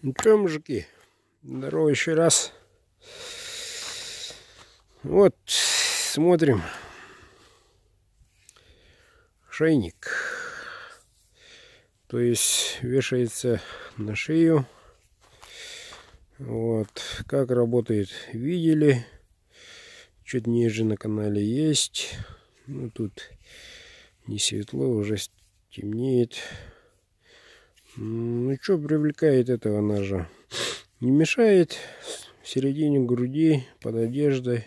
Ну что, мужики, здорово еще раз. Вот, смотрим. Шейник. То есть вешается на шею. Вот, как работает, видели. Чуть ниже на канале есть. Ну, тут не светло, уже темнеет. Ну, что привлекает этого ножа? Не мешает в середине груди, под одеждой.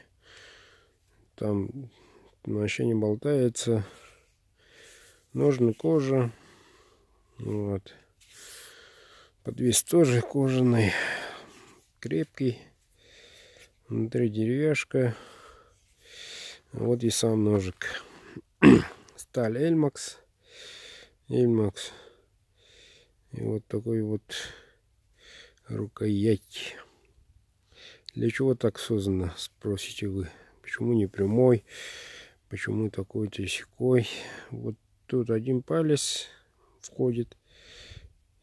Там вообще не болтается. Ножны кожа. Вот. Подвес тоже кожаный. Крепкий. Внутри деревяшка. Вот и сам ножик. Сталь Эльмакс. Эльмакс. И вот такой вот рукоять. Для чего так создано, спросите вы? Почему не прямой? Почему такой-то сякой? Вот тут один палец входит.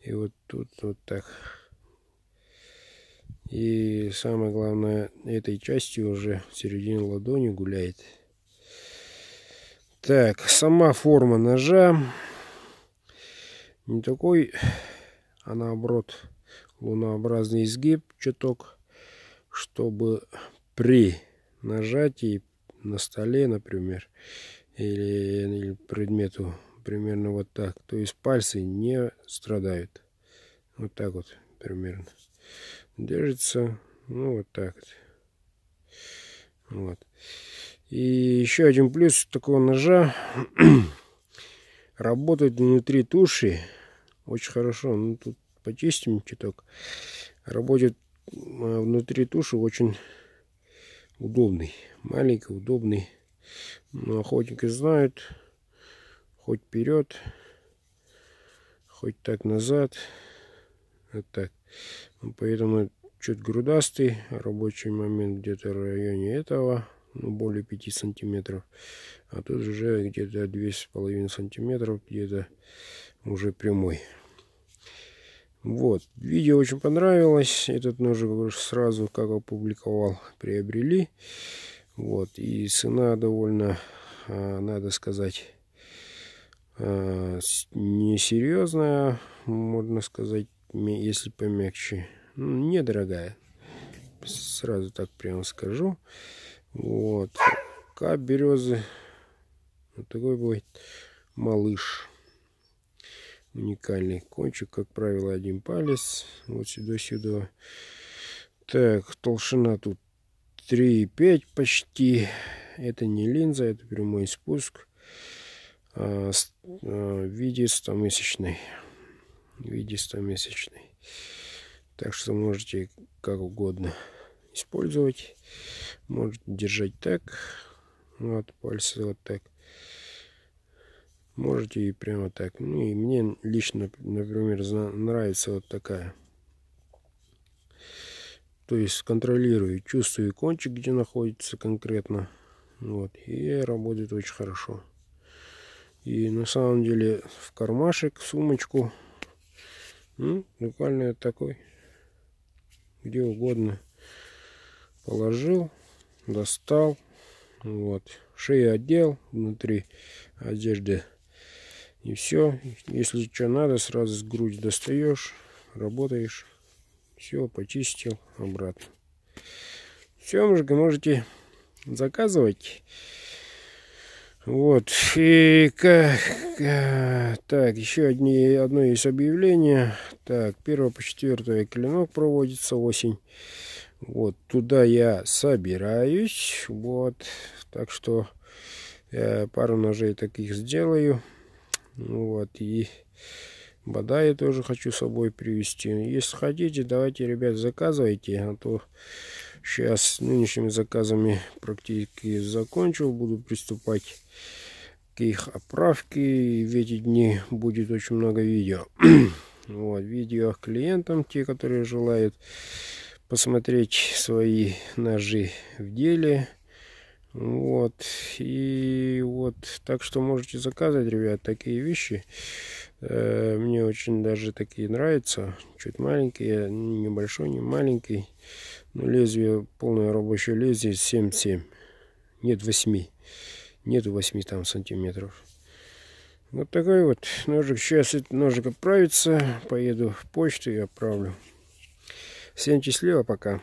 И вот тут вот так. И самое главное, этой частью уже в середине ладони гуляет. Так, сама форма ножа не такой, а наоборот лунообразный изгиб чуток, чтобы при нажатии на столе, например, или предмету примерно вот так, то есть пальцы не страдают. Вот так вот примерно держится, ну вот так вот. Вот. И еще один плюс такого ножа: работает внутри туши очень хорошо. Ну, тут почистим чуток. Работает внутри туши очень удобный, маленький, удобный. Но охотники знают, хоть вперед, хоть так назад, вот так. Поэтому чуть грудастый, рабочий момент где-то в районе этого, ну, более 5 сантиметров, а тут уже где-то 2,5 сантиметров, где-то уже прямой. Вот, видео очень понравилось. Этот ножик сразу, как опубликовал, приобрели. Вот, и цена довольно, надо сказать, несерьезная, можно сказать, если помягче. Ну, недорогая, сразу так прямо скажу. Вот, кап березы, вот такой будет малыш. Уникальный кончик, как правило, один палец. Вот сюда. Так, толщина тут 3,5 почти. Это не линза, это прямой спуск в виде 100-месячной. Так что можете как угодно использовать. Можете держать так. Вот пальцы вот так. Можете и прямо так. Ну и мне лично, например, нравится вот такая. То есть контролирую, чувствую кончик, где находится конкретно. Вот. И работает очень хорошо. И на самом деле в кармашек, в сумочку. Ну, буквально такой. Где угодно. Положил, достал. Вот. Шею одел, внутри одежды. И все. Если что надо, сразу с груди достаешь, работаешь. Все, почистил, обратно. Все, мужики, можете заказывать. Вот. И так, еще одно есть объявление. Так, 1 по 4 клинок проводится осень. Вот, туда я собираюсь. Вот. Так что пару ножей таких сделаю. Вот, и бода я тоже хочу с собой привезти. Если хотите, давайте, ребят, заказывайте. А то сейчас с нынешними заказами практически закончил. Буду приступать к их оправке. И в эти дни будет очень много видео. Вот, видео клиентам, те, которые желают посмотреть свои ножи в деле. Вот. И вот, так что можете заказывать, ребят, такие вещи. Мне очень даже такие нравятся. Чуть маленькие, небольшой, не маленький. Но лезвие, полное рабочее лезвие 7,7. Нет 8. Нету 8 там сантиметров. Вот такой вот ножик. Сейчас этот ножик отправится. Поеду в почту и отправлю. Всем счастливо, пока.